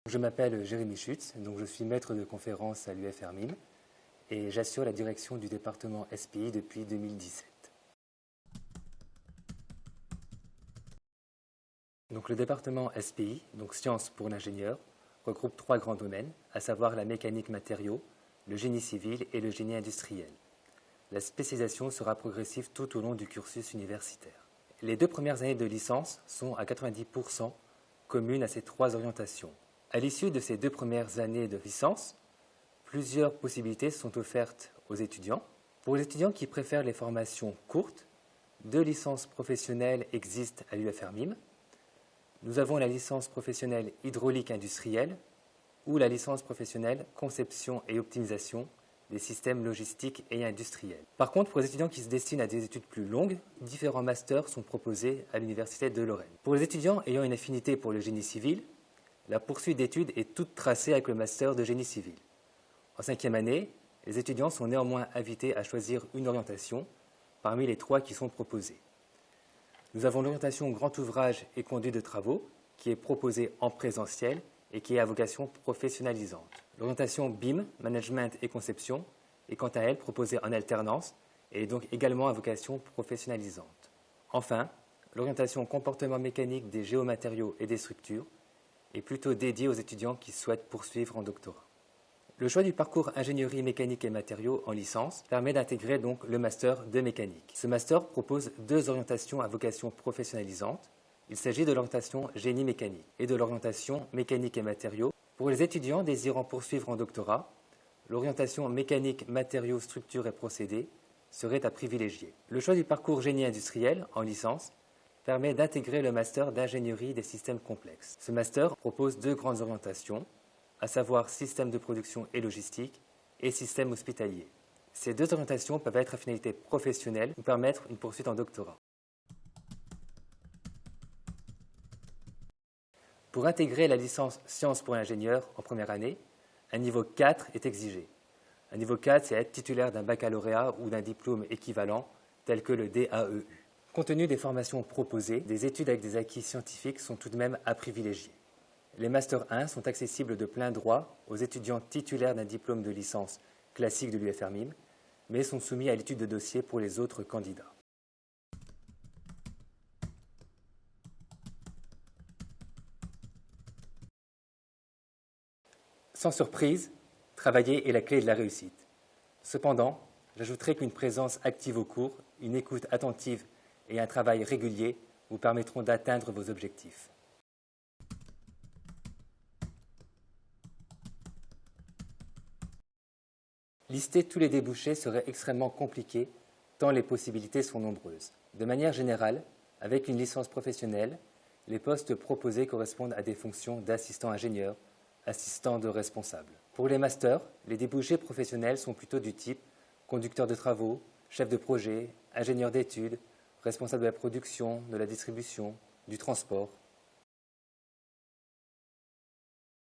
Je m'appelle Jérémy Schutz, donc je suis maître de conférence à l'UFR-MIM et j'assure la direction du département SPI depuis 2017. Donc le département SPI, donc Sciences pour l'ingénieur, regroupe 3 grands domaines, à savoir la mécanique matériaux, le génie civil et le génie industriel. La spécialisation sera progressive tout au long du cursus universitaire. Les 2 premières années de licence sont à 90% communes à ces 3 orientations. À l'issue de ces 2 premières années de licence, plusieurs possibilités sont offertes aux étudiants. Pour les étudiants qui préfèrent les formations courtes, 2 licences professionnelles existent à l'UFR-MIM. Nous avons la licence professionnelle hydraulique industrielle ou la licence professionnelle conception et optimisation des systèmes logistiques et industriels. Par contre, pour les étudiants qui se destinent à des études plus longues, différents masters sont proposés à l'Université de Lorraine. Pour les étudiants ayant une affinité pour le génie civil, la poursuite d'études est toute tracée avec le master de génie civil. En 5e année, les étudiants sont néanmoins invités à choisir une orientation parmi les 3 qui sont proposées. Nous avons l'orientation grand ouvrage et conduite de travaux qui est proposée en présentiel et qui est à vocation professionnalisante. L'orientation BIM, management et conception, est quant à elle proposée en alternance et est donc également à vocation professionnalisante. Enfin, l'orientation comportement mécanique des géomatériaux et des structures est plutôt dédiée aux étudiants qui souhaitent poursuivre en doctorat. Le choix du parcours ingénierie mécanique et matériaux en licence permet d'intégrer donc le master de mécanique. Ce master propose 2 orientations à vocation professionnalisante. Il s'agit de l'orientation génie mécanique et de l'orientation mécanique et matériaux. Pour les étudiants désirant poursuivre en doctorat, l'orientation mécanique, matériaux, structures et procédés serait à privilégier. Le choix du parcours génie industriel en licence permet d'intégrer le master d'ingénierie des systèmes complexes. Ce master propose 2 grandes orientations, à savoir système de production et logistique et système hospitalier. Ces 2 orientations peuvent être à finalité professionnelle ou permettre une poursuite en doctorat. Pour intégrer la licence Sciences pour l'ingénieur en première année, un niveau 4 est exigé. Un niveau 4, c'est être titulaire d'un baccalauréat ou d'un diplôme équivalent tel que le DAEU. Compte tenu des formations proposées, des études avec des acquis scientifiques sont tout de même à privilégier. Les Master 1 sont accessibles de plein droit aux étudiants titulaires d'un diplôme de licence classique de l'UFR-MIM, mais sont soumis à l'étude de dossier pour les autres candidats. Sans surprise, travailler est la clé de la réussite. Cependant, j'ajouterai qu'une présence active au cours, une écoute attentive et un travail régulier vous permettront d'atteindre vos objectifs. Lister tous les débouchés serait extrêmement compliqué, tant les possibilités sont nombreuses. De manière générale, avec une licence professionnelle, les postes proposés correspondent à des fonctions d'assistant ingénieur, assistant de responsable. Pour les masters, les débouchés professionnels sont plutôt du type conducteur de travaux, chef de projet, ingénieur d'études, responsable de la production, de la distribution, du transport,